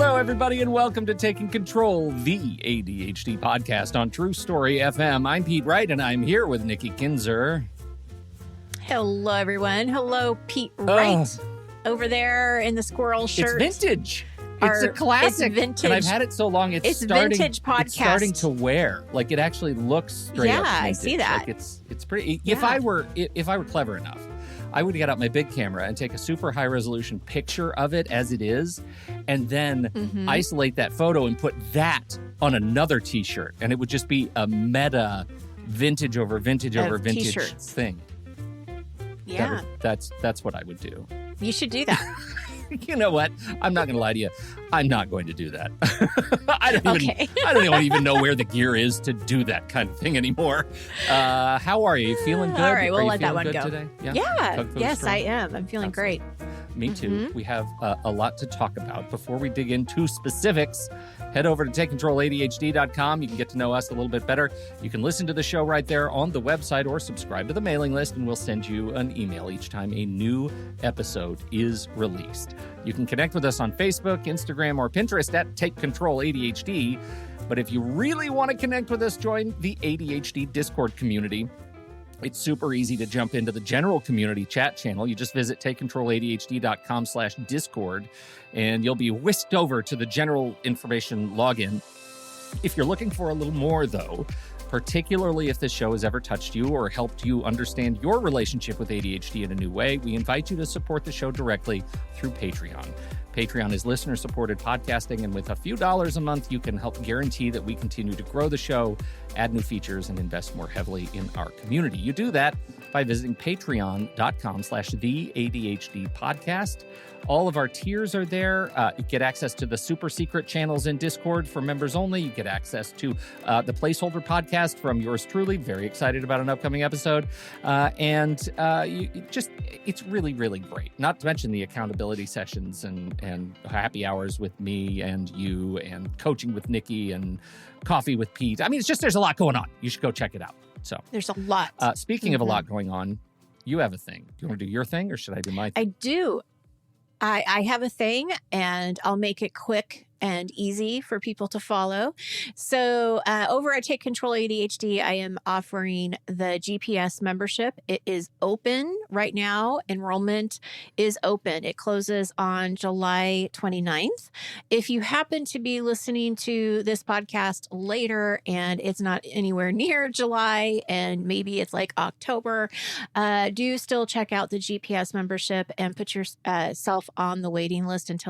Hello, everybody, and welcome to Taking Control, the ADHD podcast on True Story FM. I'm Pete Wright, and I'm here with Nikki Kinzer. Hello, everyone. Hello, Pete Wright, over there in the squirrel shirt. It's vintage. It's a classic. It's vintage. And I've had it so long, it's starting, vintage podcast. It's starting to wear. Like, it actually looks straight up vintage. I see that. Like, it's pretty. Yeah. If I were clever enough, I would get out my big camera and take a super high resolution picture of it as it is, and then isolate that photo and put that on another t-shirt. And it would just be a meta vintage over vintage over vintage t-shirts. Thing. Yeah. That's what I would do. You should do that. You know what? I'm not going to lie to you. I'm not going to do that. I don't even know where the gear is to do that kind of thing anymore. How are you? Feeling good? All right, we'll let that one good go. Today? Yeah. Yes, I am. I'm feeling great. Me too. We have a lot to talk about. Before we dig into specifics, head over to TakeControlADHD.com. You can get to know us a little bit better. You can listen to the show right there on the website or subscribe to the mailing list, and we'll send you an email each time a new episode is released. You can connect with us on Facebook, Instagram, or Pinterest at Take Control ADHD. But if you really want to connect with us, join the ADHD Discord community. It's super easy to jump into the general community chat channel. You just visit TakeControlADHD.com/Discord, and you'll be whisked over to the general information login. If you're looking for a little more, though, particularly if this show has ever touched you or helped you understand your relationship with ADHD in a new way, we invite you to support the show directly through Patreon. Patreon is listener-supported podcasting, and with a few dollars a month, you can help guarantee that we continue to grow the show, add new features, and invest more heavily in our community. You do that by visiting patreon.com/theADHDpodcast. All of our tiers are there. You get access to the super secret channels in Discord for members only. You get access to the Placeholder podcast from yours truly. Very excited about an upcoming episode. It's really, really great. Not to mention the accountability sessions and happy hours with me and you, and coaching with Nikki and coffee with Pete. I mean, there's a lot going on. You should go check it out. So there's a lot. Speaking of a lot going on, you have a thing. Do you want to do your thing, or should I do my thing? I do. I have a thing, and I'll make it quick and easy for people to follow. So over at Take Control ADHD, I am offering the GPS membership. It is open right now. Enrollment is open. It closes on July 29th. If you happen to be listening to this podcast later and it's not anywhere near July and maybe it's like October, do still check out the GPS membership and put yourself on the waiting list and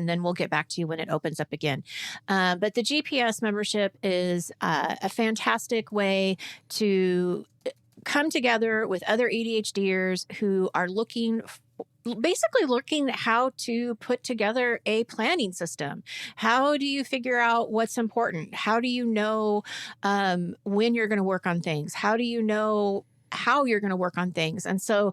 then we'll get back to you when it opens up again. But the GPS membership is a fantastic way to come together with other ADHDers who are looking at how to put together a planning system. How do you figure out what's important? How do you know when you're going to work on things? How do you know how you're going to work on things? And so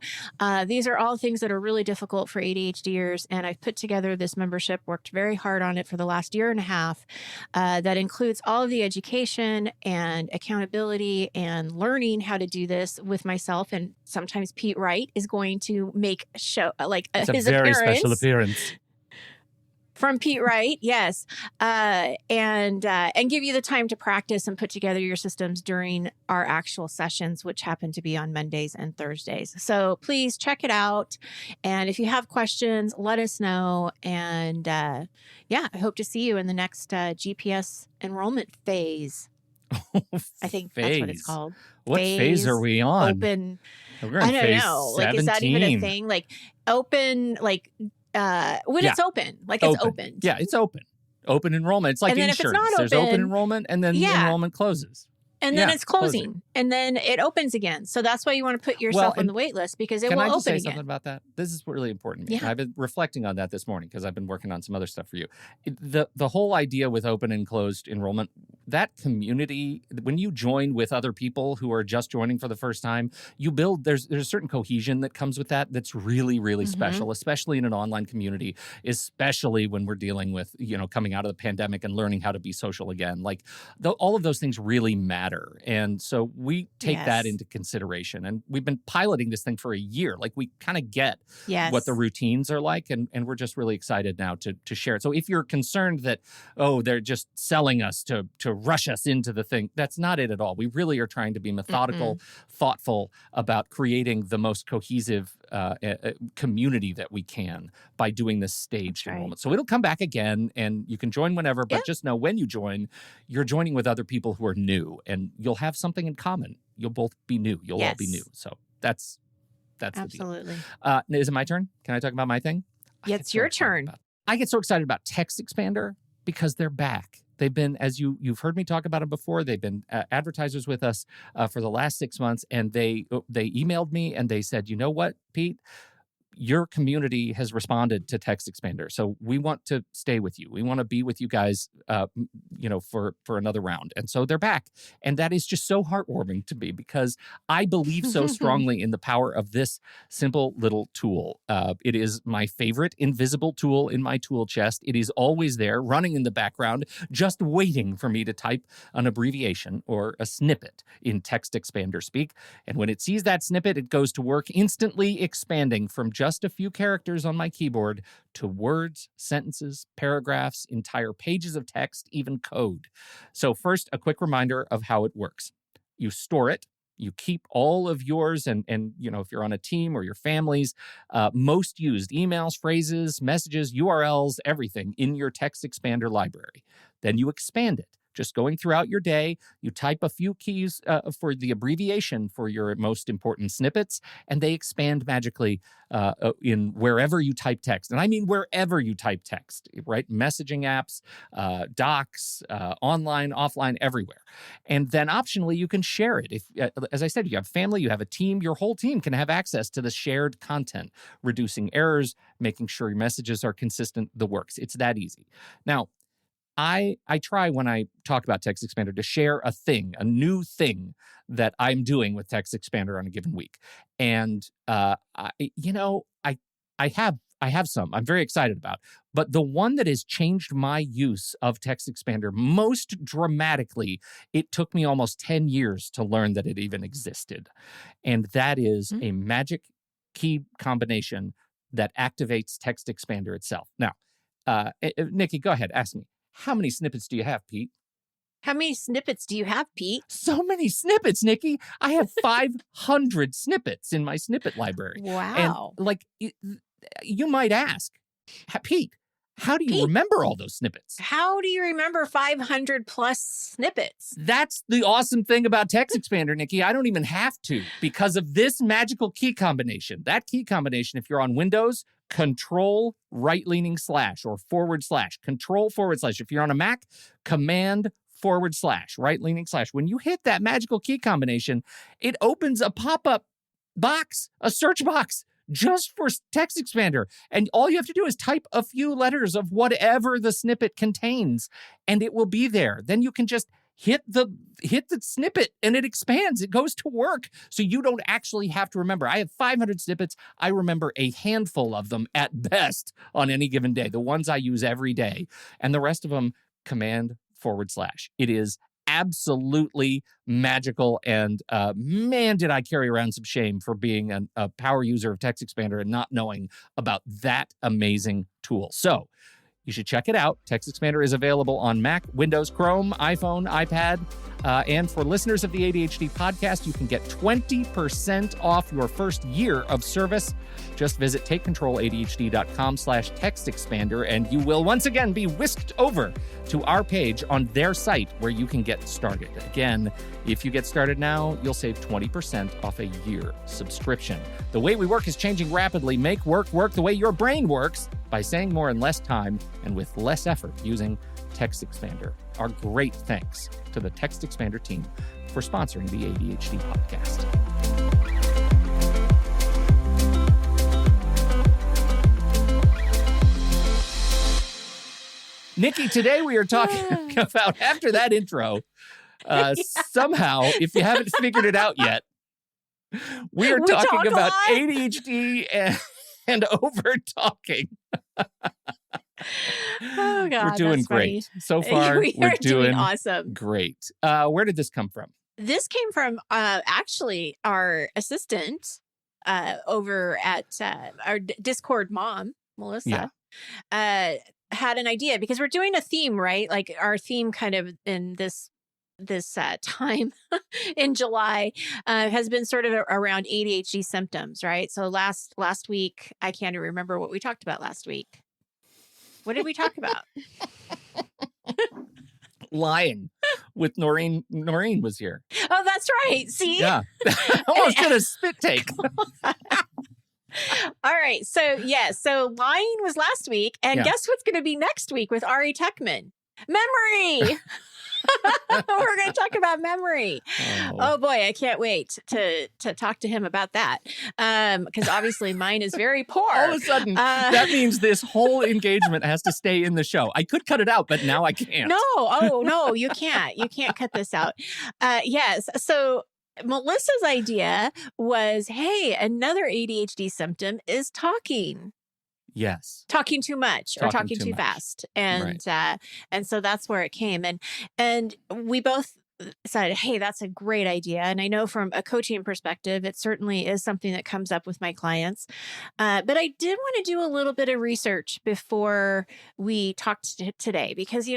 these are all things that are really difficult for ADHDers. And I've put together this membership, worked very hard on it for the last year and a half. That includes all of the education and accountability and learning how to do this with myself. And sometimes Pete Wright is going to make his very special appearance. From Pete Wright, yes, and give you the time to practice and put together your systems during our actual sessions, which happen to be on Mondays and Thursdays. So please check it out, and if you have questions, let us know. And I hope to see you in the next GPS enrollment phase. I think that's what it's called. What phase are we on? Open. We're I in don't phase know. 17. Like, is that even a thing? Like open, like. It's open, it's open. Yeah, it's open. Open enrollment. It's like and then insurance. If it's not There's open enrollment, and then the enrollment closes. And then it's closing. And then it opens again. So that's why you want to put yourself on the wait list, because it will open again. Can I just say something about that? This is really important to me. Yeah. I've been reflecting on that this morning because I've been working on some other stuff for you. The whole idea with open and closed enrollment, that community, when you join with other people who are just joining for the first time, you build, there's a certain cohesion that comes with that that's really, really special, especially in an online community, especially when we're dealing with, coming out of the pandemic and learning how to be social again. Like all of those things really matter matter. And so we take that into consideration. And we've been piloting this thing for a year. Like, we kind of get what the routines are like. And we're just really excited now to share it. So if you're concerned that, oh, they're just selling us to rush us into the thing, that's not it at all. We really are trying to be methodical, thoughtful about creating the most cohesive community that we can by doing this staged enrollment. So it'll come back again, and you can join whenever, but just know when you join, you're joining with other people who are new, and you'll have something in common. You'll both be new. You'll all be new. So that's absolutely the deal. Is it my turn? Can I talk about my thing? Yeah, it's your turn. I get so excited about TextExpander because they're back. They've been, as you've heard me talk about them before, they've been advertisers with us for the last 6 months, and they emailed me and they said, you know what, Pete? Your community has responded to TextExpander, so we want to stay with you. We want to be with you guys, for another round. And so they're back, and that is just so heartwarming to me because I believe so strongly in the power of this simple little tool. It is my favorite invisible tool in my tool chest. It is always there, running in the background, just waiting for me to type an abbreviation or a snippet in TextExpander speak. And when it sees that snippet, it goes to work, instantly expanding from just a few characters on my keyboard to words, sentences, paragraphs, entire pages of text, even code. So first, a quick reminder of how it works. You store it. You keep all of yours and if you're on a team or your family's most used emails, phrases, messages, URLs, everything in your TextExpander library. Then you expand it. Just going throughout your day, you type a few keys for the abbreviation for your most important snippets, and they expand magically in wherever you type text. And I mean wherever you type text, right? Messaging apps, docs, online, offline, everywhere. And then optionally, you can share it. If, as I said, you have family, you have a team, your whole team can have access to the shared content, reducing errors, making sure your messages are consistent, the works. It's that easy. Now, I try when I talk about TextExpander to share a new thing that I'm doing with TextExpander on a given week. And, I have some I'm very excited about. But the one that has changed my use of TextExpander most dramatically, it took me almost 10 years to learn that it even existed. And that is a magic key combination that activates TextExpander itself. Now, Nikki, go ahead, ask me. How many snippets do you have, Pete? How many snippets do you have, Pete? So many snippets, Nikki. I have 500 snippets in my snippet library. Wow. And you might ask, Pete, how do you remember all those snippets? How do you remember 500 plus snippets? That's the awesome thing about TextExpander, Nikki. I don't even have to because of this magical key combination. That key combination, if you're on Windows, Control right-leaning / or // Control // If you're on a Mac, Command / right-leaning /. When you hit that magical key combination, it opens a pop-up box, a search box, just for TextExpander. And all you have to do is type a few letters of whatever the snippet contains, and it will be there. Then you can just hit the snippet and it expands. It goes to work. So you don't actually have to remember. I have 500 snippets. I remember a handful of them at best on any given day, the ones I use every day. And the rest of them, Command /. It is absolutely magical. And man, did I carry around some shame for being a power user of TextExpander and not knowing about that amazing tool. So you should check it out. TextExpander is available on Mac, Windows, Chrome, iPhone, iPad. And for listeners of the ADHD podcast, you can get 20% off your first year of service. Just visit takecontroladhd.com/TextExpander, and you will once again be whisked over to our page on their site where you can get started. Again, if you get started now, you'll save 20% off a year subscription. The way we work is changing rapidly. Make work the way your brain works by saying more in less time and with less effort using TextExpander. Our great thanks to the TextExpander team for sponsoring the ADHD podcast. Nikki, today we are talking about, after that intro, somehow, if you haven't figured it out yet, we are talking about ADHD and over-talking. Oh God, we're doing that's funny. great. So far, We're doing awesome. Great. Where did this come from? This came from actually our assistant over at our Discord mom, Melissa, had an idea because we're doing a theme, right? Like our theme kind of in this time in July has been sort of around ADHD symptoms, right? So last week, I can't even remember what we talked about last week. What did we talk about? Lying with Noreen. Noreen was here. Oh, that's right. See? Yeah. Almost did a spit take. All right. So, so lying was last week. And guess what's going to be next week with Ari Techman? Memory. We're going to talk about memory. Oh boy, I can't wait to talk to him about that. Because obviously mine is very poor. All of a sudden, that means this whole engagement has to stay in the show. I could cut it out, but now I can't. No, you can't. You can't cut this out. Yes. So Melissa's idea was, hey, another ADHD symptom is talking. Yes. Talking too much or talking too fast. And and so that's where it came. And we both said, hey, that's a great idea. And I know from a coaching perspective, it certainly is something that comes up with my clients. But I did want to do a little bit of research before we talked today, because,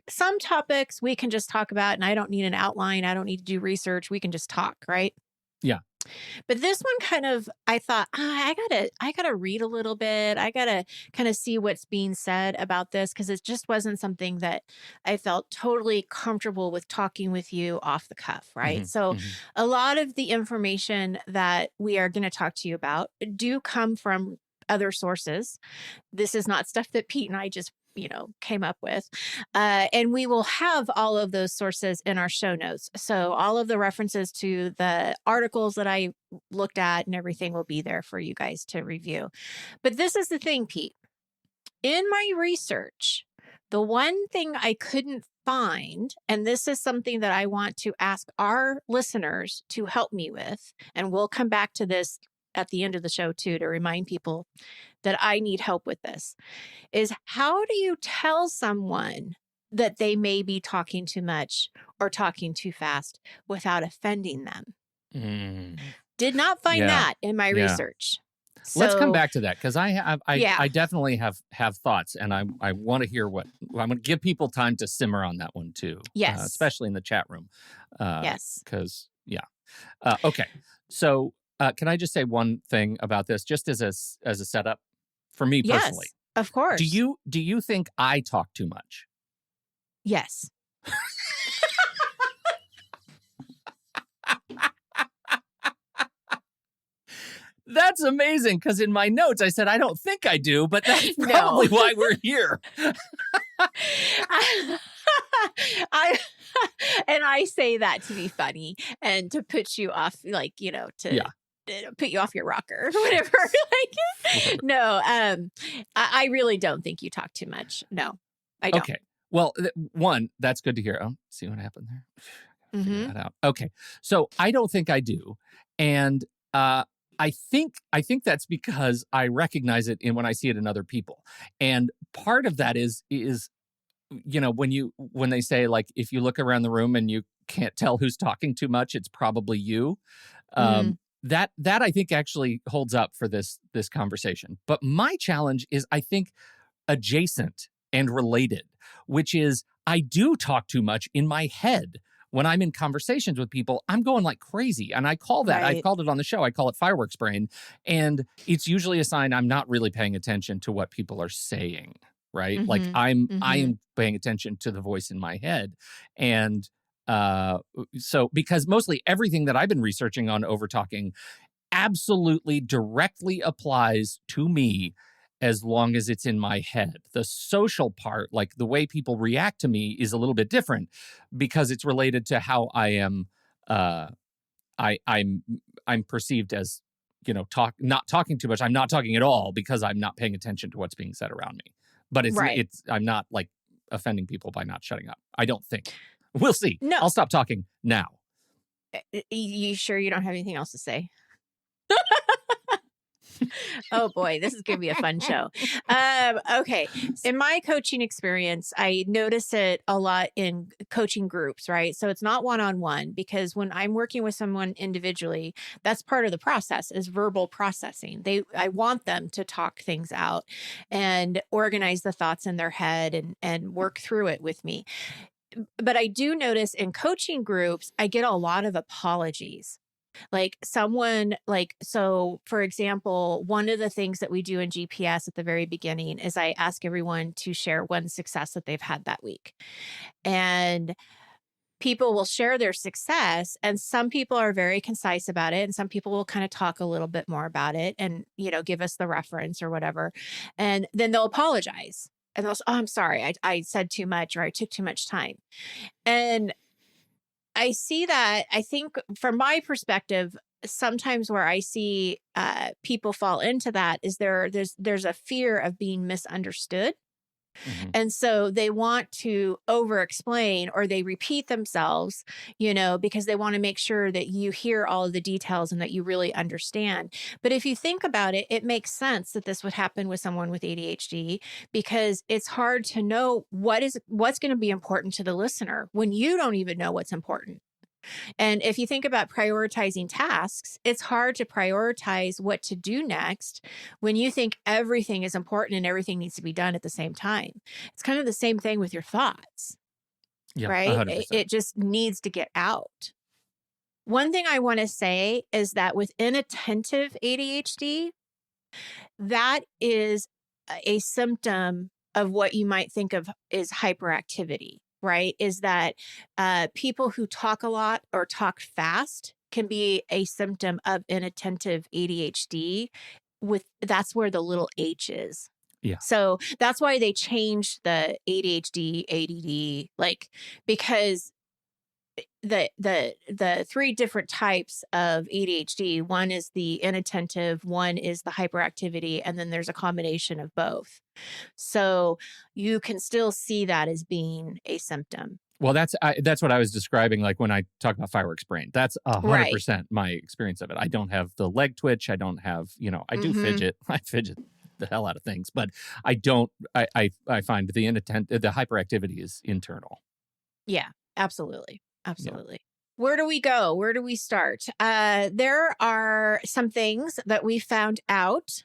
some topics we can just talk about and I don't need an outline. I don't need to do research. We can just talk, right? Yeah. But this one kind of, I thought, I gotta read a little bit. I gotta kind of see what's being said about this, because it just wasn't something that I felt totally comfortable with talking with you off the cuff, right? So a lot of the information that we are going to talk to you about do come from other sources. This is not stuff that Pete and I just came up with. And we will have all of those sources in our show notes. So all of the references to the articles that I looked at and everything will be there for you guys to review. But this is the thing, Pete. In my research, the one thing I couldn't find, and this is something that I want to ask our listeners to help me with, and we'll come back to this at the end of the show too, to remind people that I need help with this, is how do you tell someone that they may be talking too much or talking too fast without offending them? Did not find that in my research. So, let's come back to that, because I definitely have thoughts, and I want to hear I'm going to give people time to simmer on that one too. Yes. Especially in the chat room. Yes. Because, okay. So can I just say one thing about this, just as a setup for me personally? Yes, of course. Do you think I talk too much? Yes. That's amazing, because in my notes I said I don't think I do, but that's probably why we're here. I say that to be funny and to put you off, put you off your rocker or whatever. No, I really don't think you talk too much. No, I don't. Okay. Well, one, that's good to hear. Oh, see what happened there? Figure that out. Okay. So I don't think I do. And I think that's because I recognize it when I see it in other people. And part of that is when they say, like, if you look around the room and you can't tell who's talking too much, it's probably you. That I think actually holds up for this conversation. But my challenge is, I think, adjacent and related, which is I do talk too much in my head. When I'm in conversations with people, I'm going like crazy. And I call that, I called it on the show, I call it fireworks brain. And it's usually a sign I'm not really paying attention to what people are saying, right? Like I am paying attention to the voice in my head. And so, because mostly everything that I've been researching on over-talking absolutely directly applies to me as long as it's in my head. The social part, like the way people react to me, is a little bit different because it's related to how I am. I'm perceived as, not talking too much. I'm not talking at all because I'm not paying attention to what's being said around me. But I'm not like offending people by not shutting up. I don't think. We'll see. No, I'll stop talking now. You sure you don't have anything else to say? Oh boy, this is going to be a fun show. Okay. In my coaching experience, I notice it a lot in coaching groups, right? So it's not one-on-one, because when I'm working with someone individually, that's part of the process is verbal processing. I want them to talk things out and organize the thoughts in their head and work through it with me. But I do notice in coaching groups, I get a lot of apologies. Like someone so for example, one of the things that we do in GPS at the very beginning is I ask everyone to share one success that they've had that week. And people will share their success, and some people are very concise about it, and some people will kind of talk a little bit more about it and, give us the reference or whatever. And then they'll apologize. And they'll say, "Oh, I'm sorry. I said too much, or I took too much time." And I see that, I think from my perspective, sometimes where I see people fall into that is there's a fear of being misunderstood. Mhm. And so they want to over explain, or they repeat themselves, because they want to make sure that you hear all of the details and that you really understand. But if you think about it, it makes sense that this would happen with someone with ADHD, because it's hard to know what's going to be important to the listener when you don't even know what's important. And if you think about prioritizing tasks, it's hard to prioritize what to do next when you think everything is important and everything needs to be done at the same time. It's kind of the same thing with your thoughts, Yeah, right? It 100%. just needs to get out. One thing I want to say is that with inattentive ADHD, that is a symptom of what you might think of is hyperactivity, right? Is that people who talk a lot or talk fast can be a symptom of inattentive ADHD. That's where the little H is. Yeah. So that's why they changed the ADHD, ADD, because the three different types of ADHD. One is the inattentive, one is the hyperactivity, and then there's a combination of both. So you can still see that as being a symptom. Well, that's what I was describing. Like when I talk about fireworks brain, that's Right. 100% my experience of it. I don't have the leg twitch. I don't have, I do fidget. I fidget the hell out of things, but I don't. I find the hyperactivity is internal. Yeah, absolutely. Yeah. Absolutely. Where do we go? Where do we start? There are some things that we found out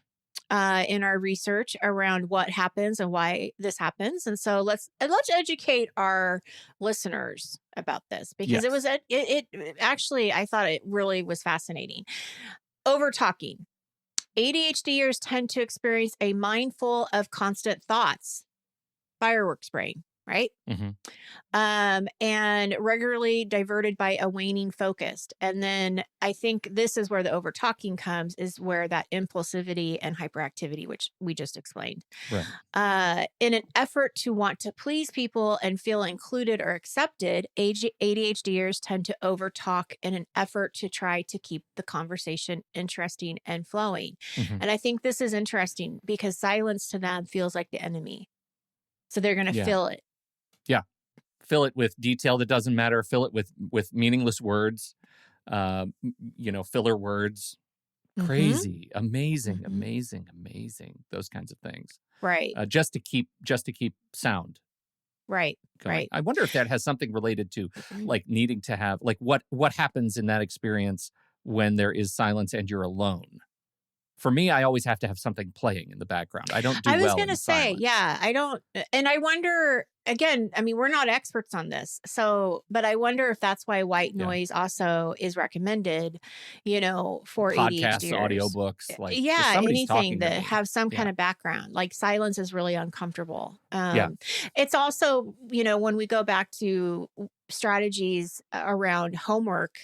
in our research around what happens and why this happens. And so let's educate our listeners about this, because Yes. it actually, I thought it really was fascinating. Over talking. ADHDers tend to experience a mindful of constant thoughts, fireworks brain, right? Mm-hmm. And regularly diverted by a waning focus. And then I think this is where the over talking comes, is where that impulsivity and hyperactivity, which we just explained. Right. In an effort to want to please people and feel included or accepted, ADHDers tend to over talk in an effort to try to keep the conversation interesting and flowing. Mm-hmm. And I think this is interesting because silence to them feels like the enemy. So they're going to fill it. Yeah. Fill it with detail that doesn't matter. Fill it with meaningless words, filler words. Crazy, amazing, amazing. Those kinds of things. Right. Just to keep sound. Right. Going. Right. I wonder if that has something related to like needing to have like what happens in that experience when there is silence and you're alone. For me, I always have to have something playing in the background. I don't do well in silence. I was going to say, yeah, I don't. And I wonder, again, I mean, we're not experts on this. But I wonder if that's why white noise also is recommended, for podcasts, ADHDers. audiobooks, anything that have some kind of background. Like silence is really uncomfortable. It's also, when we go back to strategies around homework,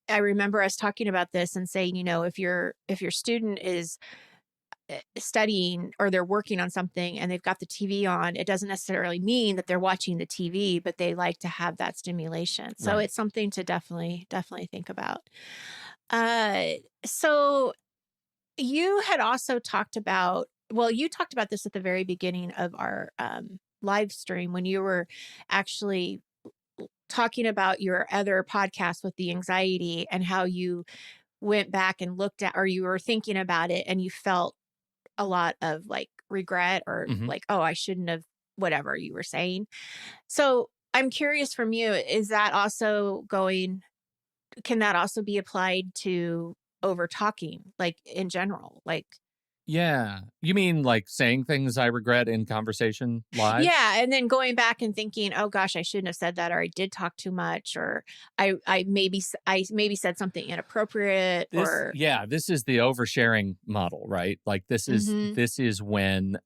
I remember us talking about this and saying, if your student is studying or they're working on something and they've got the TV on, it doesn't necessarily mean that they're watching the TV, but they like to have that stimulation. So it's something to definitely think about. So you had also talked about, you talked about this at the very beginning of our live stream when you were actually talking about your other podcast with the anxiety and how you went back and looked at, or you were thinking about it and you felt a lot of like regret or like, oh, I shouldn't have, whatever you were saying. So I'm curious from you, is that also can that also be applied to over talking, like in general? Like, Yeah. You mean like saying things I regret in conversation live? yeah. And then going back and thinking, oh gosh, I shouldn't have said that, or I did talk too much, or I maybe said something inappropriate, or. This is the oversharing model, right? Like this is when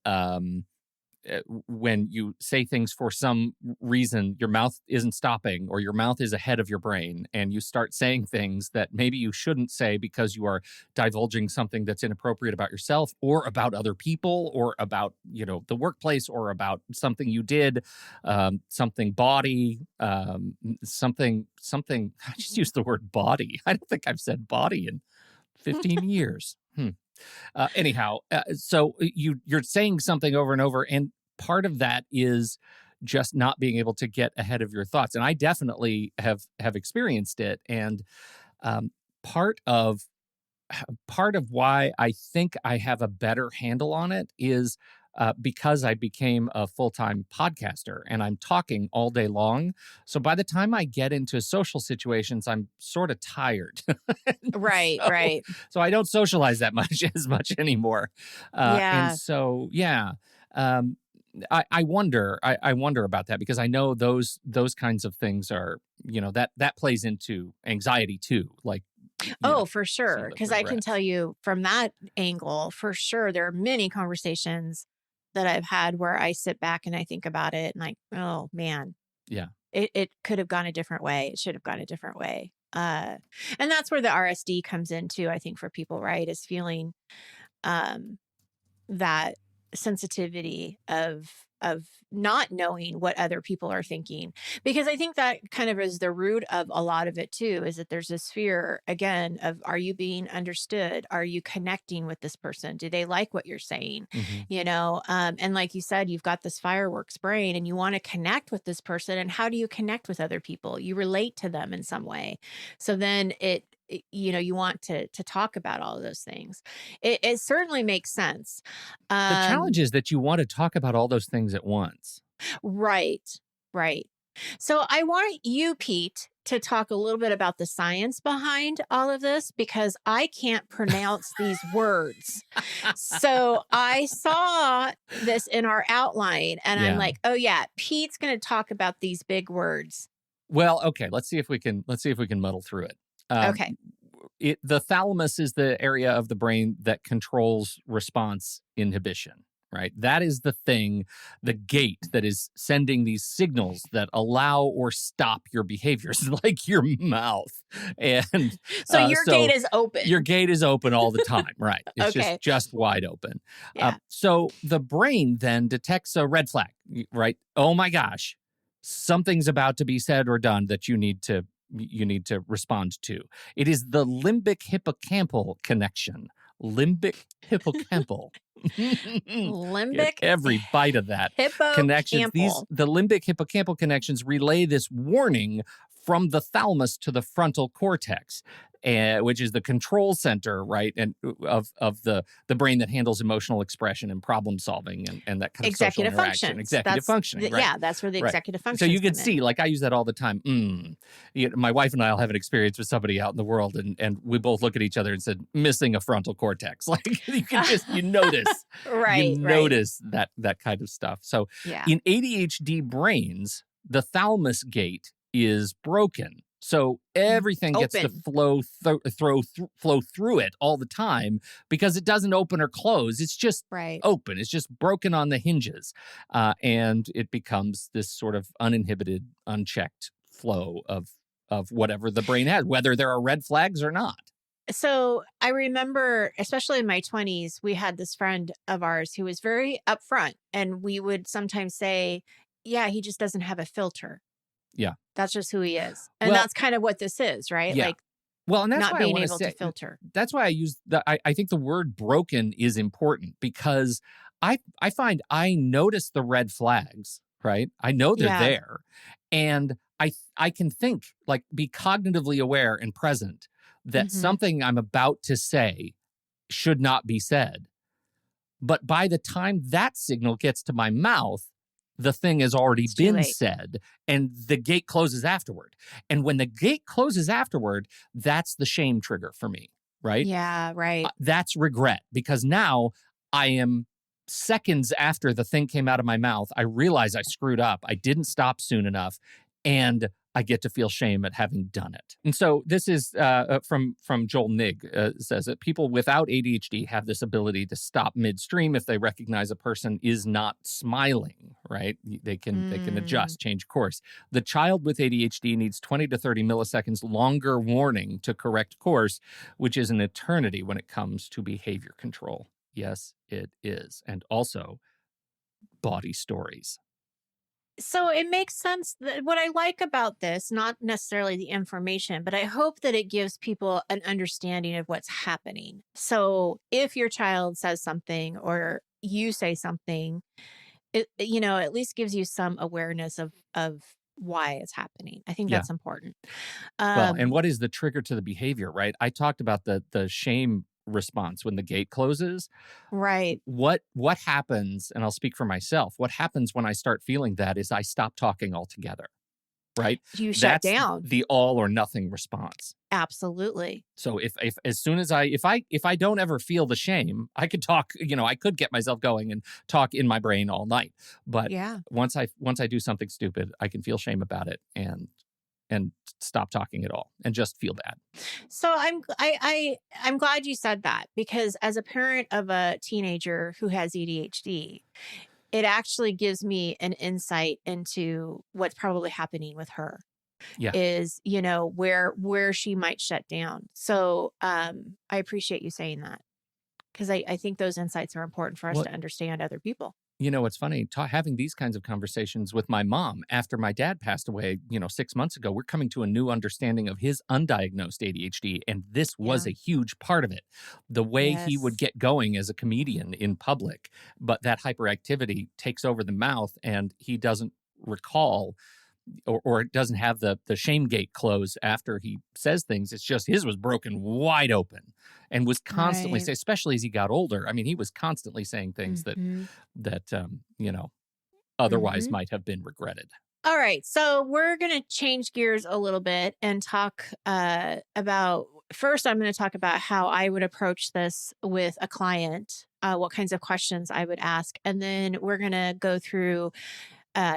you say things for some reason, your mouth isn't stopping or your mouth is ahead of your brain, and you start saying things that maybe you shouldn't say because you are divulging something that's inappropriate about yourself or about other people or about, the workplace or about something you did, something body, something, I just used the word body. I don't think I've said body in 15 years. Anyhow, so you're saying something over and over, and part of that is just not being able to get ahead of your thoughts. And I definitely have experienced it. And part of why I think I have a better handle on it is because I became a full-time podcaster and I'm talking all day long. So by the time I get into social situations, I'm sort of tired. Right, so, right. So I don't socialize that much as much anymore. Yeah. And so, I wonder about that, because I know those kinds of things are, that plays into anxiety too. Like, For sure. Because I can tell you from that angle, for sure, there are many conversations that I've had where I sit back and I think about it and like, oh man, yeah, it could have gone a different way. It should have gone a different way. And that's where the RSD comes into, I think, for people, right? Is feeling that sensitivity of not knowing what other people are thinking, because I think that kind of is the root of a lot of it too, is that there's this fear again of, are you being understood? Are you connecting with this person? Do they like what you're saying? And like you said, you've got this fireworks brain and you want to connect with this person. And how do you connect with other people? You relate to them in some way. So then you want to talk about all of those things. It certainly makes sense. The challenge is that you want to talk about all those things at once. Right. So I want you, Pete, to talk a little bit about the science behind all of this, because I can't pronounce these words. So I saw this in our outline and I'm like, oh yeah, Pete's going to talk about these big words. Well, okay, let's see if we can muddle through it. Okay. The thalamus is the area of the brain that controls response inhibition, right? That is the thing, the gate that is sending these signals that allow or stop your behaviors, like your mouth. And so your gate is open. Your gate is open all the time, right? It's okay. just wide open. Yeah. So the brain then detects a red flag, right? Oh my gosh, something's about to be said or done that you need to respond to. It is the limbic hippocampal connection. Limbic hippocampal. Limbic. Get every bite of that. Connections. The limbic hippocampal connections relay this warning from the thalamus to the frontal cortex, which is the control center, right, and of the brain that handles emotional expression and problem solving and that kind of executive social interaction. Functions. Executive functioning. Right. Yeah, that's where the executive function. So you can see, like I use that all the time. My wife and I will have an experience with somebody out in the world, and we both look at each other and said, "Missing a frontal cortex." Like you can just notice, notice that kind of stuff. So in ADHD brains, the thalamus gate is broken. So everything gets to flow through it all the time, because it doesn't open or close. It's just open. It's just broken on the hinges. And it becomes this sort of uninhibited, unchecked flow of whatever the brain has, whether there are red flags or not. So I remember, especially in my 20s, we had this friend of ours who was very upfront, and we would sometimes say, yeah, he just doesn't have a filter. Yeah. That's just who he is. And that's kind of what this is, right? Yeah. Like, and that's not why being I able to filter. That's why I use I think the word broken is important, because I find I notice the red flags, right? I know they're there. And I can think, like, be cognitively aware and present that something I'm about to say should not be said. But by the time that signal gets to my mouth, the thing has already been said, and the gate closes afterward. And when the gate closes afterward, that's the shame trigger for me, right? Yeah, right. That's regret, because now I am seconds after the thing came out of my mouth, I realize I screwed up. I didn't stop soon enough, and I get to feel shame at having done it. And so this is from Joel Nigg, says that people without ADHD have this ability to stop midstream if they recognize a person is not smiling, right? They can adjust, change course. The child with ADHD needs 20 to 30 milliseconds longer warning to correct course, which is an eternity when it comes to behavior control. Yes, it is. And also body stories. So it makes sense that what I like about this, not necessarily the information, but I hope that it gives people an understanding of what's happening. So if your child says something or you say something, it, at least gives you some awareness of why it's happening. I think that's important. Well, and what is the trigger to the behavior, right? I talked about the shame response when the gate closes. Right. What happens, and I'll speak for myself, what happens when I start feeling that is I stop talking altogether, right? You shut down. The all or nothing response. Absolutely. So if as soon as if I don't ever feel the shame, I could talk, I could get myself going and talk in my brain all night. But once I do something stupid, I can feel shame about it and stop talking at all and just feel bad. So I'm glad you said that, because as a parent of a teenager who has ADHD, it actually gives me an insight into what's probably happening with her. Yeah. Is, where she might shut down. So I appreciate you saying that, because I think those insights are important for us to understand other people. What's funny, having these kinds of conversations with my mom after my dad passed away, 6 months ago, we're coming to a new understanding of his undiagnosed ADHD. And this was a huge part of it. The way he would get going as a comedian in public, but that hyperactivity takes over the mouth and he doesn't recall or it doesn't have the shame gate close after he says things. It's just his was broken wide open and was constantly saying, especially as he got older. I mean, he was constantly saying things that otherwise might have been regretted. All right. So we're going to change gears a little bit and talk about, first, I'm going to talk about how I would approach this with a client, what kinds of questions I would ask. And then we're going to go through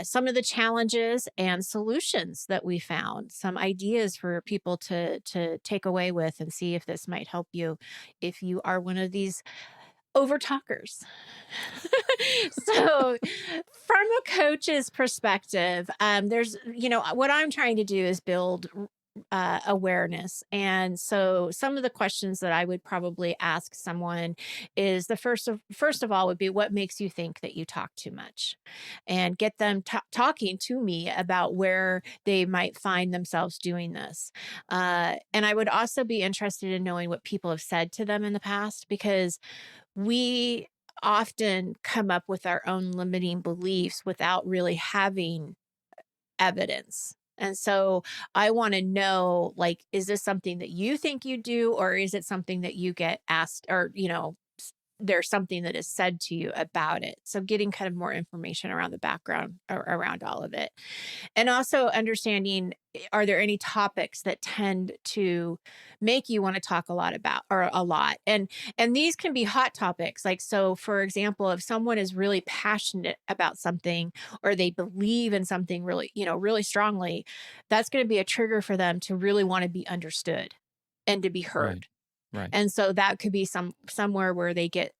some of the challenges and solutions that we found, some ideas for people to take away with and see if this might help you if you are one of these over-talkers. So from a coach's perspective, there's, what I'm trying to do is build awareness. And so some of the questions that I would probably ask someone is the first of all would be, what makes you think that you talk too much? And get them talking to me about where they might find themselves doing this. And I would also be interested in knowing what people have said to them in the past, because we often come up with our own limiting beliefs without really having evidence. And so I want to know, is this something that you think you do, or is it something that you get asked, or, there's something that is said to you about it? So getting kind of more information around the background around all of it. And also understanding, are there any topics that tend to make you want to talk a lot about, or a lot? And these can be hot topics. So for example, if someone is really passionate about something, or they believe in something really, really strongly, that's going to be a trigger for them to really want to be understood and to be heard. Right. And so that could be somewhere where they get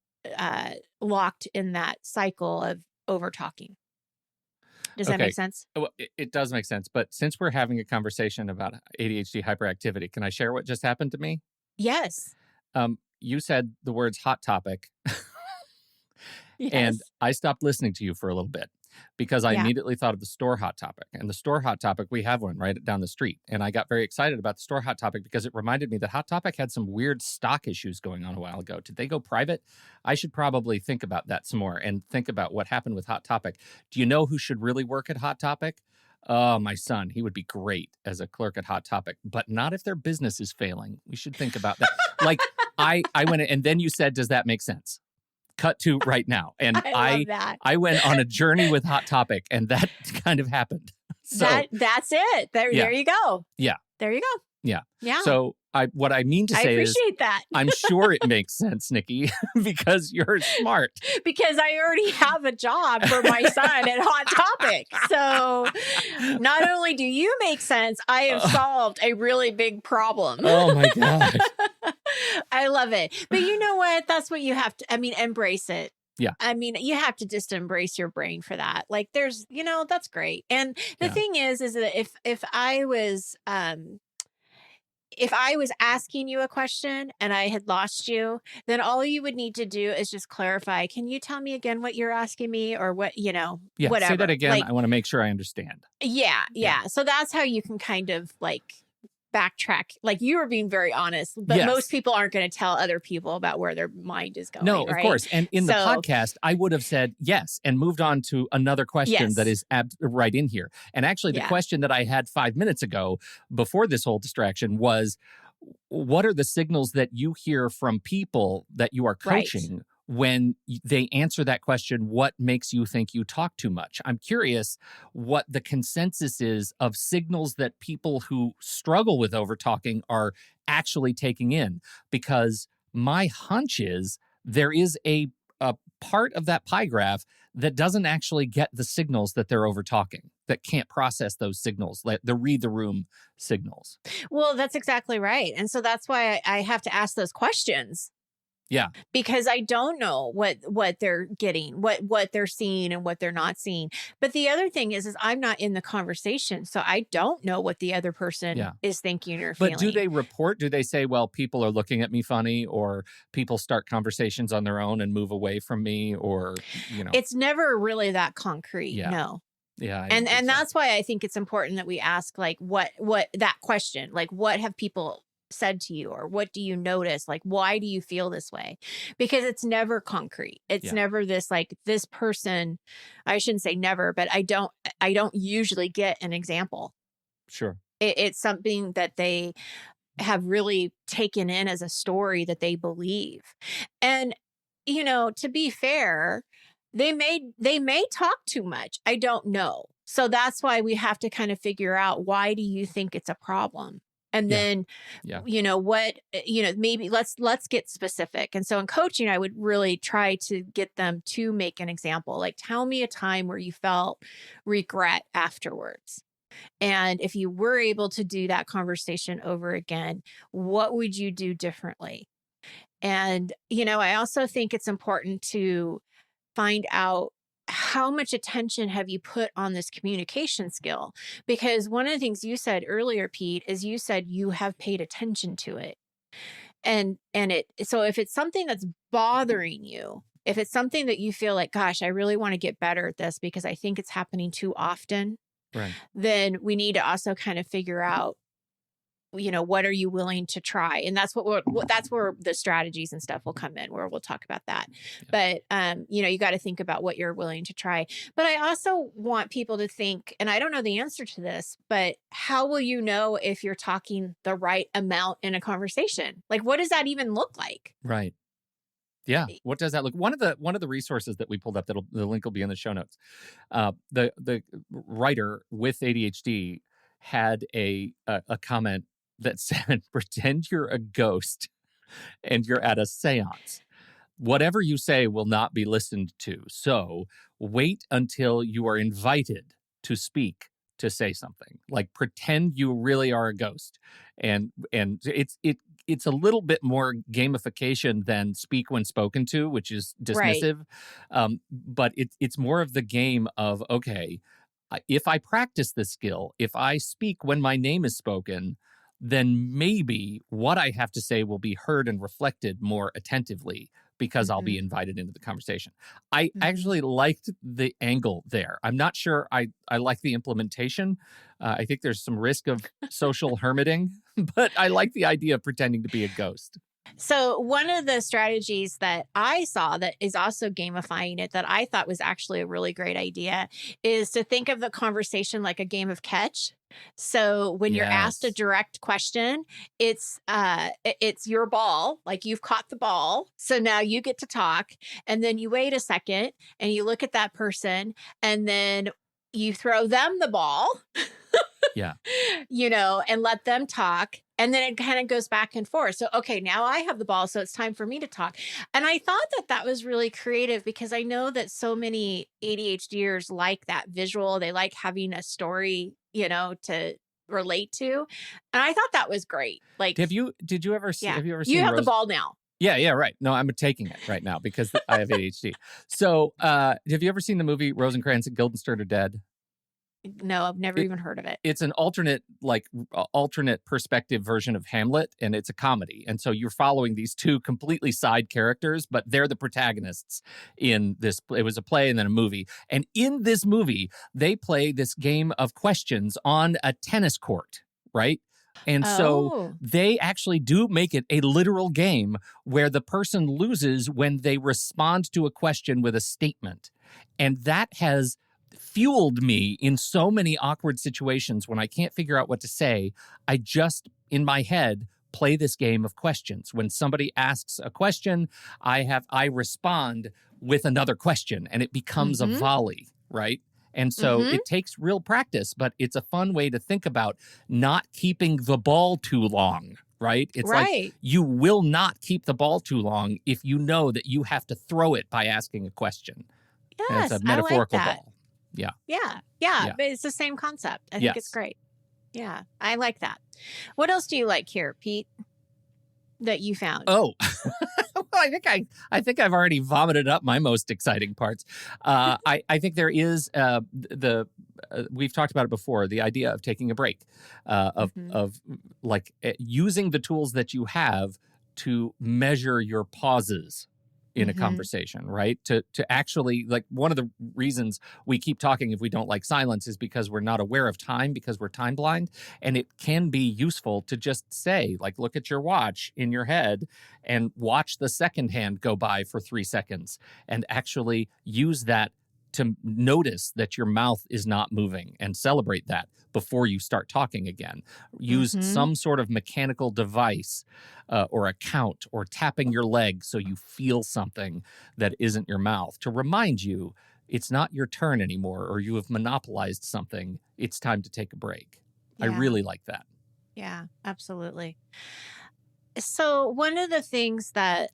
locked in that cycle of over-talking. Does that make sense? Well, it does make sense. But since we're having a conversation about ADHD hyperactivity, can I share what just happened to me? Yes. You said the words hot topic. Yes. And I stopped listening to you for a little bit because I immediately thought of the store Hot Topic. And the store Hot Topic, we have one right down the street. And I got very excited about the store Hot Topic because it reminded me that Hot Topic had some weird stock issues going on a while ago. Did they go private? I should probably think about that some more and think about what happened with Hot Topic. Do you know who should really work at Hot Topic? Oh, my son, he would be great as a clerk at Hot Topic, but not if their business is failing. We should think about that. Like I went, and then you said, does that make sense? Cut to right now. And I love that. I went on a journey with Hot Topic, and that kind of happened. So that's it. There you go. Yeah. There you go. Yeah. Yeah. So what I mean to say is, I appreciate that. I'm sure it makes sense, Nikki, because you're smart. Because I already have a job for my son at Hot Topic. So not only do you make sense, I have solved a really big problem. Oh my gosh. I love it. But you know what? That's what you have to, embrace it. Yeah. You have to just embrace your brain for that. Like there's, that's great. And the thing is that if I was asking you a question and I had lost you, then all you would need to do is just clarify. Can you tell me again what you're asking me, or what, whatever. Say that again. Like, I want to make sure I understand. Yeah. So that's how you can kind of like backtrack. Like you were being very honest, but most people aren't going to tell other people about where their mind is going. No, right? Of course. And in the podcast, I would have said yes and moved on to another question that is right in here. And actually, the question that I had 5 minutes ago before this whole distraction was, what are the signals that you hear from people that you are coaching when they answer that question? What makes you think you talk too much? I'm curious what the consensus is of signals that people who struggle with over-talking are actually taking in, because my hunch is there is a part of that pie graph that doesn't actually get the signals that they're over-talking, that can't process those signals, like the read the room signals. Well, that's exactly right. And so that's why I have to ask those questions. Yeah. Because I don't know what they're getting, what they're seeing and what they're not seeing. But the other thing is I'm not in the conversation. So I don't know what the other person is thinking or feeling. But do they report? Do they say, well, people are looking at me funny, or people start conversations on their own and move away from me, or, It's never really that concrete. Yeah. No. Yeah. And that's why I think it's important that we ask like what that question, like what have people said to you, or what do you notice? Like, why do you feel this way? Because it's never concrete. It's never this, like this person, I shouldn't say never, but I don't usually get an example. Sure. It's something that they have really taken in as a story that they believe. And, to be fair, they may talk too much. I don't know. So that's why we have to kind of figure out, why do you think it's a problem? And then, maybe let's get specific. And so in coaching, I would really try to get them to make an example. Like, tell me a time where you felt regret afterwards. And if you were able to do that conversation over again, what would you do differently? And, I also think it's important to find out, how much attention have you put on this communication skill? Because one of the things you said earlier, Pete, is you said you have paid attention to it. So if it's something that's bothering you, if it's something that you feel like, gosh, I really want to get better at this because I think it's happening too often, then we need to also kind of figure out, what are you willing to try? And that's that's where the strategies and stuff will come in, where we'll talk about that. But, you got to think about what you're willing to try. But I also want people to think, and I don't know the answer to this, but how will you know if you're talking the right amount in a conversation? Like, what does that even look like? Right. Yeah. What does that look? One of the resources that we pulled up, the link will be in the show notes. The writer with ADHD had a comment that said, pretend you're a ghost and you're at a seance. Whatever you say will not be listened to. So wait until you are invited to speak, to say something. Like, pretend you really are a ghost. And it's a little bit more gamification than speak when spoken to, which is dismissive. But it's more of the game of, okay, if I practice this skill, if I speak when my name is spoken, then maybe what I have to say will be heard and reflected more attentively, because I'll be invited into the conversation. I actually liked the angle there. I'm not sure I like the implementation. I think there's some risk of social hermiting, but I like the idea of pretending to be a ghost. So one of the strategies that I saw that is also gamifying it that I thought was actually a really great idea is to think of the conversation like a game of catch. So when you're asked a Yes. direct question, it's your ball, like you've caught the ball. So now you get to talk, and then you wait a second and you look at that person, and then you throw them the ball. Yeah. And let them talk. And then it kind of goes back and forth. So, okay, now I have the ball. So it's time for me to talk. And I thought that was really creative because I know that so many ADHDers like that visual. They like having a story, to relate to. And I thought that was great. Like, Did you ever see, yeah, have you ever you seen have the ball now. Yeah, right. No, I'm taking it right now because I have ADHD. So, have you ever seen the movie Rosencrantz and Guildenstern are Dead? No, I've never even heard of it. It's an alternate perspective version of Hamlet, and it's a comedy. And so you're following these two completely side characters, but they're the protagonists in this. It was a play and then a movie. And in this movie, they play this game of questions on a tennis court, right? And so they actually do make it a literal game where the person loses when they respond to a question with a statement. And that has fueled me in so many awkward situations when I can't figure out what to say. I just, in my head, play this game of questions. When somebody asks a question, I respond with another question, and it becomes a volley, right? And so it takes real practice, but it's a fun way to think about not keeping the ball too long, right? It's like you will not keep the ball too long if you know that you have to throw it by asking a question. Yes, and it's a metaphorical I like that. ball. Yeah. Yeah. But it's the same concept. I think it's great. Yeah. I like that. What else do you like here, Pete, that you found? Oh, well, I think I've already vomited up my most exciting parts. I think there is we've talked about it before, the idea of taking a break, of using the tools that you have to measure your pauses in a conversation, right? To actually, like, one of the reasons we keep talking if we don't like silence is because we're not aware of time, because we're time blind. And it can be useful to just say, like, look at your watch in your head and watch the second hand go by for 3 seconds and actually use that to notice that your mouth is not moving and celebrate that before you start talking again. Use some sort of mechanical device or a count or tapping your leg so you feel something that isn't your mouth to remind you it's not your turn anymore or you have monopolized something. It's time to take a break. Yeah. I really like that. Yeah, absolutely. So one of the things that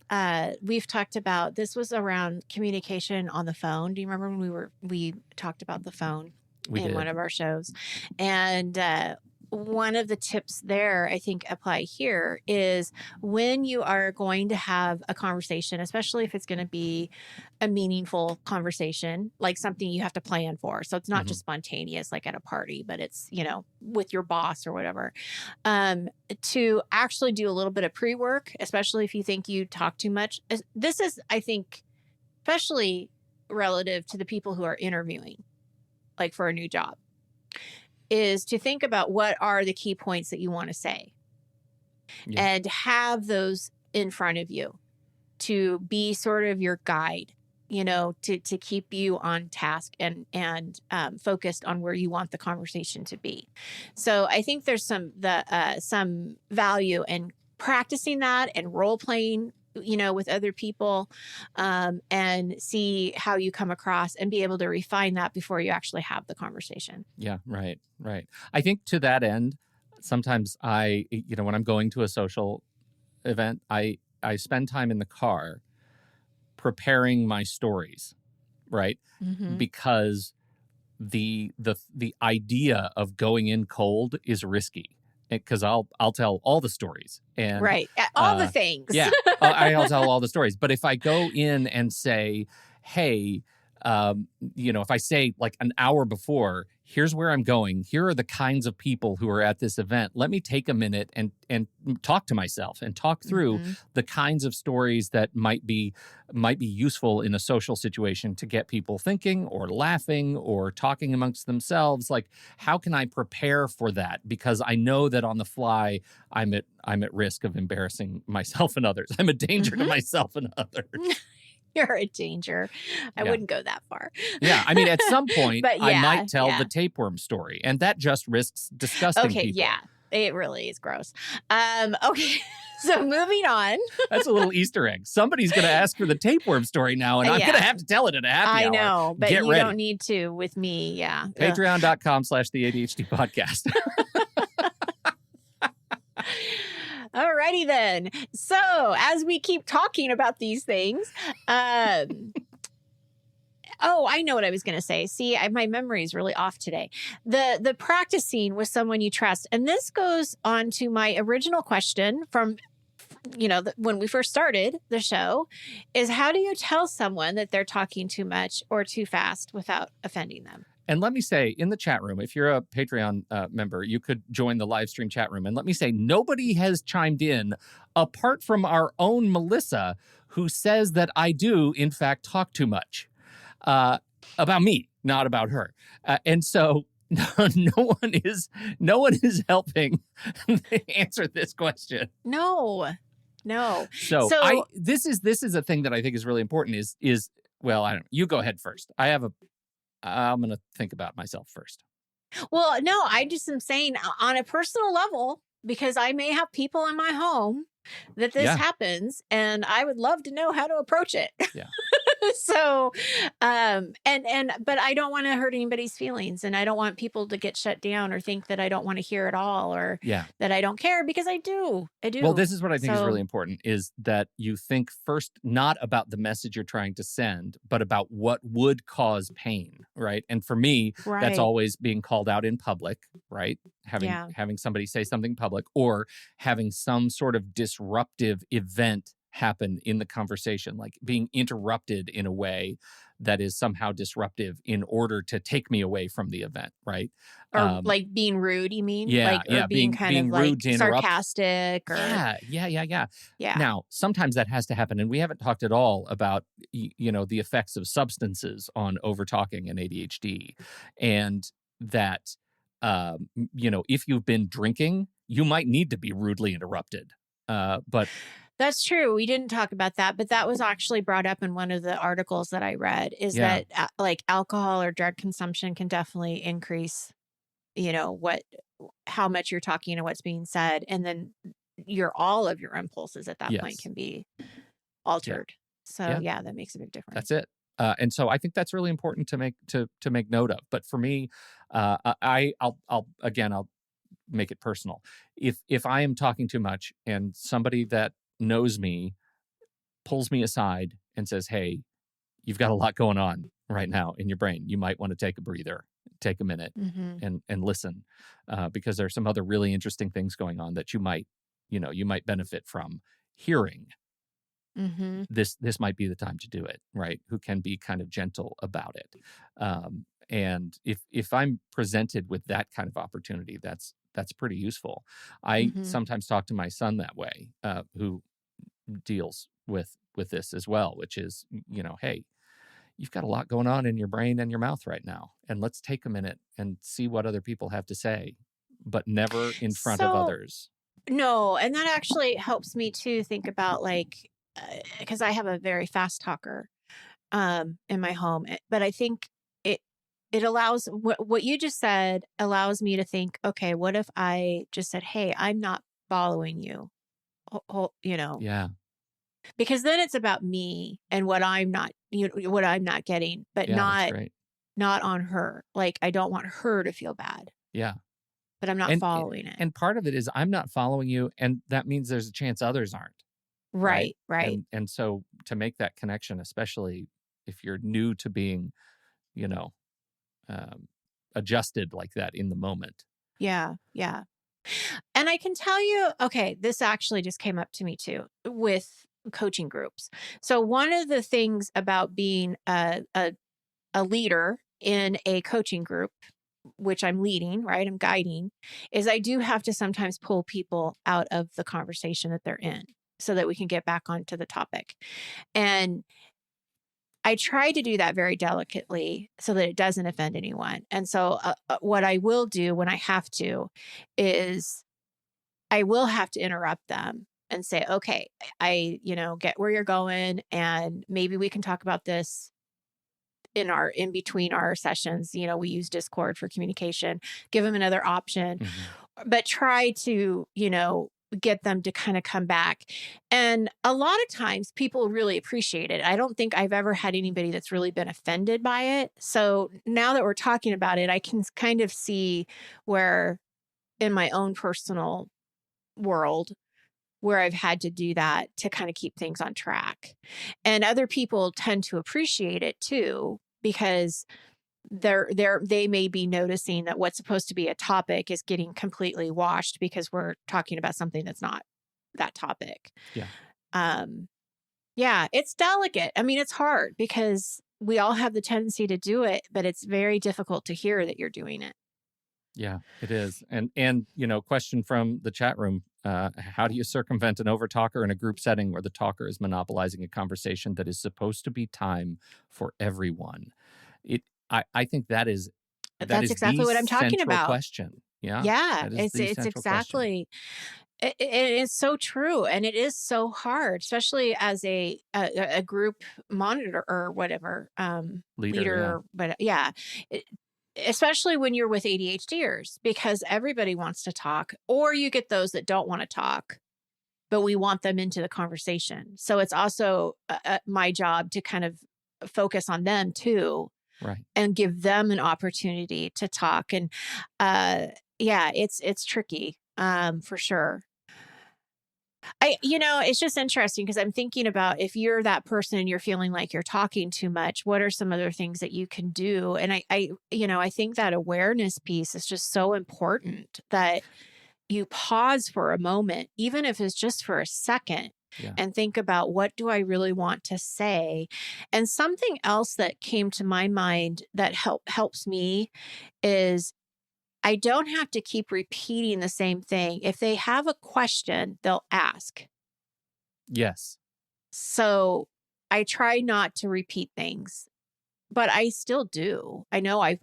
we've talked about, this was around communication on the phone. Do you remember when we talked about the phone in one of our shows? And one of the tips there, I think, apply here is when you are going to have a conversation, especially if it's going to be a meaningful conversation, like something you have to plan for. So it's not just spontaneous, like at a party, but it's, with your boss or whatever, to actually do a little bit of pre-work, especially if you think you talk too much. This is, I think, especially relative to the people who are interviewing, like for a new job, is to think about what are the key points that you want to say and have those in front of you to be sort of your guide, to keep you on task and focused on where you want the conversation to be. So I think there's some value in practicing that and role playing, with other people, and see how you come across and be able to refine that before you actually have the conversation. Yeah, right. I think to that end, sometimes when I'm going to a social event, I spend time in the car preparing my stories, right? Because the idea of going in cold is risky. Because I'll tell all the stories and all the things. I'll tell all the stories. But if I go in and say, "Hey, if I say like an hour before, here's where I'm going, here are the kinds of people who are at this event, let me take a minute and talk to myself and talk through the kinds of stories that might be useful in a social situation to get people thinking or laughing or talking amongst themselves. Like, how can I prepare for that? Because I know that on the fly, I'm at risk of embarrassing myself and others. I'm a danger to myself and others. You're a danger. I wouldn't go that far. Yeah. I mean, at some point, I might tell the tapeworm story, and that just risks disgusting people. Yeah. It really is gross. Okay. So moving on. That's a little Easter egg. Somebody's going to ask for the tapeworm story now, and I'm going to have to tell it at a happy hour. I know, but Get you ready. don't need to with me. Yeah. Patreon.com/the ADHD podcast. Alrighty then. So as we keep talking about these things, I know what I was going to say. See, my memory is really off today. The practicing with someone you trust, and this goes on to my original question from, when we first started the show, is how do you tell someone that they're talking too much or too fast without offending them? And let me say, in the chat room, if you're a Patreon member, you could join the live stream chat room. And let me say, nobody has chimed in apart from our own Melissa, who says that I do, in fact, talk too much about me, not about her. And so no one is helping answer this question. No. So this is a thing that I think is really important. Is well, I don't know. You go ahead first. I'm going to think about myself first. Well, no, I just am saying on a personal level, because I may have people in my home that this happens, and I would love to know how to approach it. Yeah. So, but I don't want to hurt anybody's feelings, and I don't want people to get shut down or think that I don't want to hear at all, or that I don't care, because I do. Well, this is what I think is really important, is that you think first, not about the message you're trying to send, but about what would cause pain, right? And for me, that's always being called out in public, right? Having somebody say something public, or having some sort of disruptive event happen in the conversation, like being interrupted in a way that is somehow disruptive in order to take me away from the event, right? Or like being rude, you mean? Or being kind of rude, like sarcastic. Or... Yeah. Now, sometimes that has to happen, and we haven't talked at all about, the effects of substances on over-talking and ADHD, and that, if you've been drinking, you might need to be rudely interrupted. But that's true. We didn't talk about that, but that was actually brought up in one of the articles that I read, is that like alcohol or drug consumption can definitely increase, how much you're talking and what's being said. And then all of your impulses at that point can be altered. So that makes a big difference. That's it. And so I think that's really important to make note of. But for me, I'll make it personal. If I am talking too much and somebody that knows me pulls me aside and says, "Hey, you've got a lot going on right now in your brain. You might want to take a breather, take a minute and listen, because there's some other really interesting things going on that you might benefit from hearing." This might be the time to do it, right? Who can be kind of gentle about it. And if I'm presented with that kind of opportunity, that's pretty useful. I sometimes talk to my son that way, who deals with this as well, which is, hey, you've got a lot going on in your brain and your mouth right now, and let's take a minute and see what other people have to say, but never in front of others. No, and that actually helps me to think about, like, because I have a very fast talker in my home, but I think it allows, what you just said allows me to think, okay, what if I just said, "Hey, I'm not following you," Yeah. Because then it's about me and what I'm not getting, but not on her. Like, I don't want her to feel bad. Yeah. But I'm not following it. And part of it is I'm not following you, and that means there's a chance others aren't. Right. And so to make that connection, especially if you're new to being, adjusted like that in the moment. Yeah. And I can tell you, okay, this actually just came up to me too with coaching groups. So one of the things about being a a leader in a coaching group, which I'm leading, right? I'm guiding, is I do have to sometimes pull people out of the conversation that they're in so that we can get back onto the topic. And I try to do that very delicately so that it doesn't offend anyone. And so what I will do when I have to is I will have to interrupt them and say, okay, I get where you're going, and maybe we can talk about this in between our sessions. We use Discord for communication, give them another option, but try to, get them to kind of come back. And a lot of times people really appreciate it. I don't think I've ever had anybody that's really been offended by it. So now that we're talking about it, I can kind of see where in my own personal world where I've had to do that to kind of keep things on track. And other people tend to appreciate it too, because they may be noticing that what's supposed to be a topic is getting completely washed because we're talking about something that's not that topic. Yeah, it's delicate. I mean, it's hard because we all have the tendency to do it, but it's very difficult to hear that you're doing it. Yeah, it is. And question from the chat room. How do you circumvent an overtalker in a group setting where the talker is monopolizing a conversation that is supposed to be time for everyone? I think that's exactly what I'm talking about. Question. Yeah. It's exactly. It is so true. And it is so hard, especially as a group monitor or whatever, leader. But especially when you're with ADHDers, because everybody wants to talk, or you get those that don't want to talk, but we want them into the conversation. So it's also my job to kind of focus on them too. Right. And give them an opportunity to talk. And it's tricky for sure. It's just interesting because I'm thinking about if you're that person and you're feeling like you're talking too much, what are some other things that you can do? And I think that awareness piece is just so important, that you pause for a moment, even if it's just for a second. And think about, what do I really want to say? And something else that came to my mind that helps me is I don't have to keep repeating the same thing. If they have a question, they'll ask. Yes. So I try not to repeat things, but I still do. I know I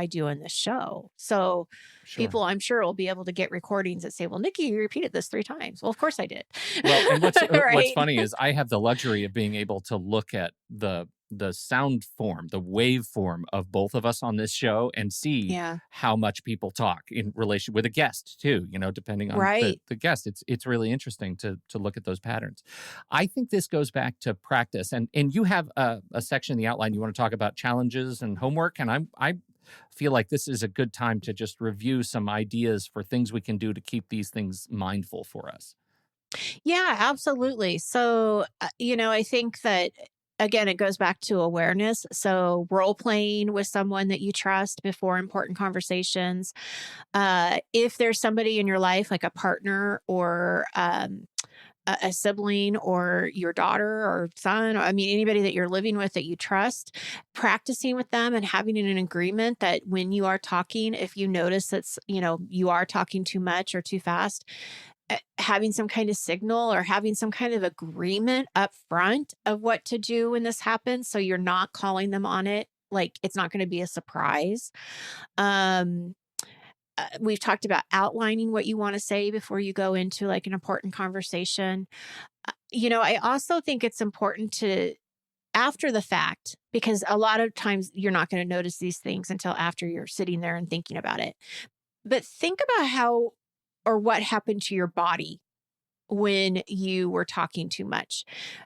do in this show. So people, I'm sure, will be able to get recordings that say, well, Nikki, you repeated this 3 times. Well, of course I did. Well, and what's funny is I have the luxury of being able to look at the sound form, the waveform of both of us on this show and see how much people talk in relation with a guest too, depending on the guest. It's really interesting to look at those patterns. I think this goes back to practice, and you have a section in the outline you want to talk about challenges and homework, and I feel like this is a good time to just review some ideas for things we can do to keep these things mindful for us. Yeah, absolutely. So, I think that, again, it goes back to awareness. So role playing with someone that you trust before important conversations. If there's somebody in your life, like a partner or a sibling or your daughter or son, or, anybody that you're living with that you trust, practicing with them and having an agreement that when you are talking, if you notice that's, you are talking too much or too fast, having some kind of signal or having some kind of agreement up front of what to do when this happens. So you're not calling them on it. Like, it's not going to be a surprise. We've talked about outlining what you want to say before you go into like an important conversation. I also think it's important to, after the fact, because a lot of times you're not going to notice these things until after you're sitting there and thinking about it. But think about how or what happened to your body when you were talking too much.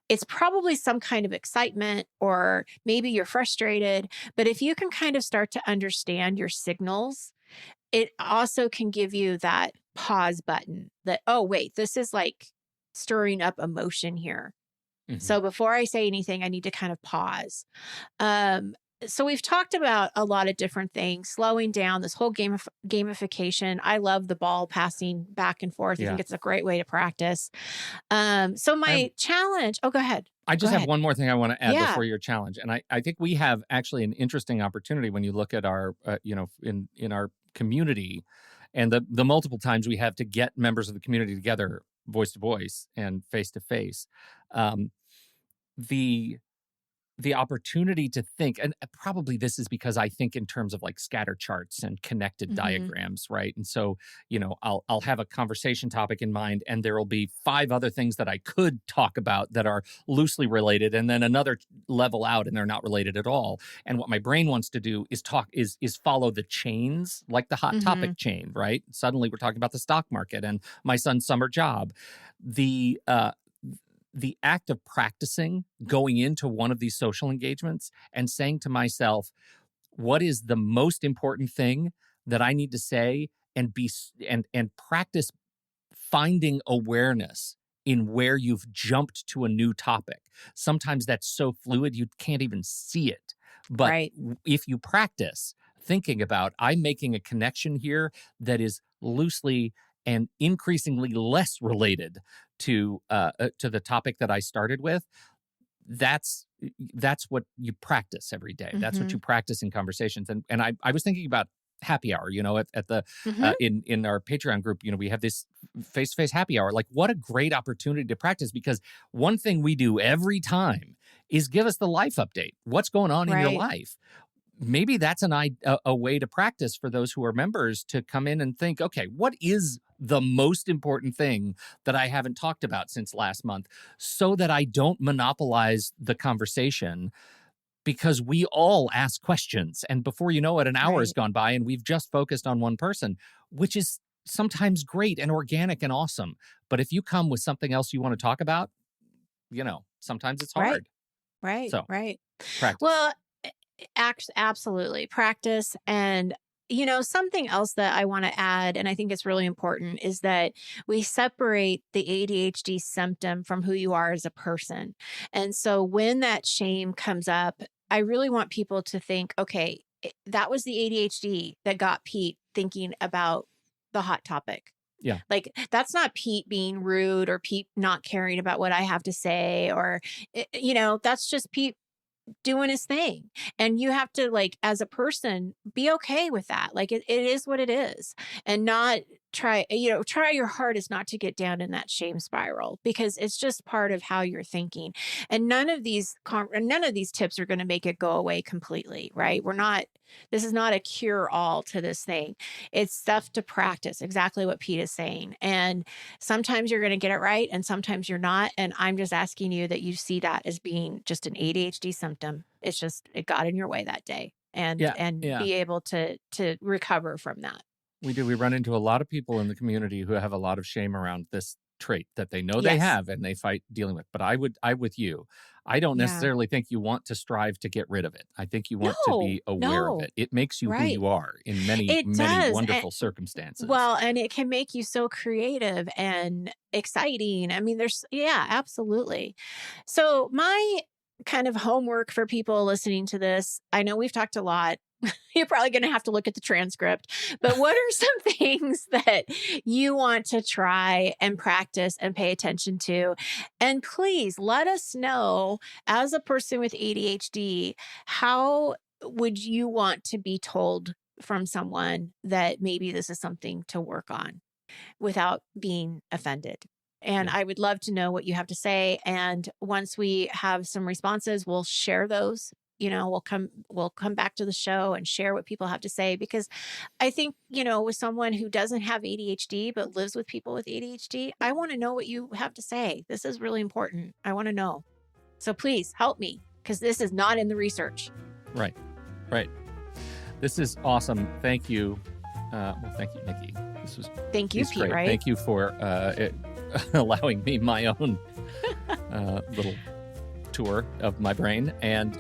It's probably some kind of excitement, or maybe you're frustrated. But if you can kind of start to understand your signals, it also can give you that pause button that, oh, wait, this is like stirring up emotion here. So before I say anything, I need to kind of pause. So we've talked about a lot of different things, slowing down, this whole gamification. I love the ball passing back and forth. I think it's a great way to practice. So my challenge, go ahead. I just have one more thing I want to add before your challenge. And I think we have actually an interesting opportunity when you look at our, in our community and the multiple times we have to get members of the community together, voice to voice and face to face. The opportunity to think, and probably this is because I think in terms of like scatter charts and connected diagrams, right? And so, I'll have a conversation topic in mind, and there will be 5 other things that I could talk about that are loosely related, and then another level out, and they're not related at all. And what my brain wants to do is follow the chains, like the hot topic chain, right? Suddenly we're talking about the stock market and my son's summer job. The act of practicing going into one of these social engagements and saying to myself, what is the most important thing that I need to say, and practice finding awareness in where you've jumped to a new topic. Sometimes that's so fluid you can't even see it. But if you practice thinking about, I'm making a connection here that is loosely and increasingly less related to the topic that I started with, that's what you practice every day. That's what you practice in conversations. And I was thinking about happy hour, at the in our Patreon group, we have this face-to-face happy hour. Like, what a great opportunity to practice, because one thing we do every time is give us the life update. What's going on in your life? Maybe that's a way to practice for those who are members to come in and think, okay, what is the most important thing that I haven't talked about since last month, so that I don't monopolize the conversation, because we all ask questions. And before you know it, an hour has gone by and we've just focused on one person, which is sometimes great and organic and awesome. But if you come with something else you want to talk about, sometimes it's hard. Right. So, practice. Well, absolutely. Practice. And, something else that I want to add, and I think it's really important, is that we separate the ADHD symptom from who you are as a person. And so when that shame comes up, I really want people to think, okay, that was the ADHD that got Pete thinking about the hot topic. Yeah. Like, that's not Pete being rude or Pete not caring about what I have to say, or, that's just Pete doing his thing. And you have to, like, as a person, be okay with that. Like, it is what it is, and not try your hardest not to get down in that shame spiral, because it's just part of how you're thinking. And none of these tips are going to make it go away completely, right? This is not a cure all to this thing. It's stuff to practice, exactly what Pete is saying. And sometimes you're going to get it right, and sometimes you're not. And I'm just asking you that you see that as being just an ADHD symptom. It's just, it got in your way that day, and be able to recover from that. We do. We run into a lot of people in the community who have a lot of shame around this trait that they know they have, and they fight dealing with. But I with you, I don't necessarily think you want to strive to get rid of it. I think you want to be aware of it. It makes you who you are in many wonderful circumstances. Well, and it can make you so creative and exciting. I mean, absolutely. So my kind of homework for people listening to this, I know we've talked a lot. You're probably going to have to look at the transcript, but what are some things that you want to try and practice and pay attention to? And please let us know, as a person with ADHD, how would you want to be told from someone that maybe this is something to work on without being offended? And I would love to know what you have to say. And once we have some responses, we'll share those. We'll come back to the show and share what people have to say, because I think, with someone who doesn't have ADHD but lives with people with ADHD, I want to know what you have to say. This is really important. I want to know. So please help me, because this is not in the research. Right. This is awesome. Thank you. Thank you, Nikki. Thank you, Pete. Great. Right? Thank you for allowing me my own little tour of my brain. And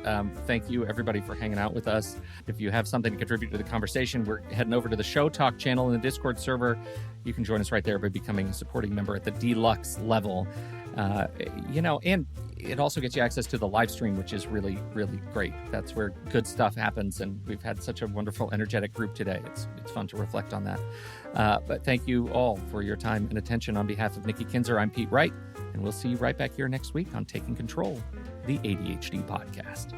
thank you, everybody, for hanging out with us. If you have something to contribute to the conversation, we're heading over to the Show Talk channel in the Discord server. You can join us right there by becoming a supporting member at the deluxe level. And it also gets you access to the live stream, which is really, really great. That's where good stuff happens. And we've had such a wonderful, energetic group today. It's fun to reflect on that. But thank you all for your time and attention. On behalf of Nikki Kinzer, I'm Pete Wright, and we'll see you right back here next week on Taking Control, the ADHD podcast.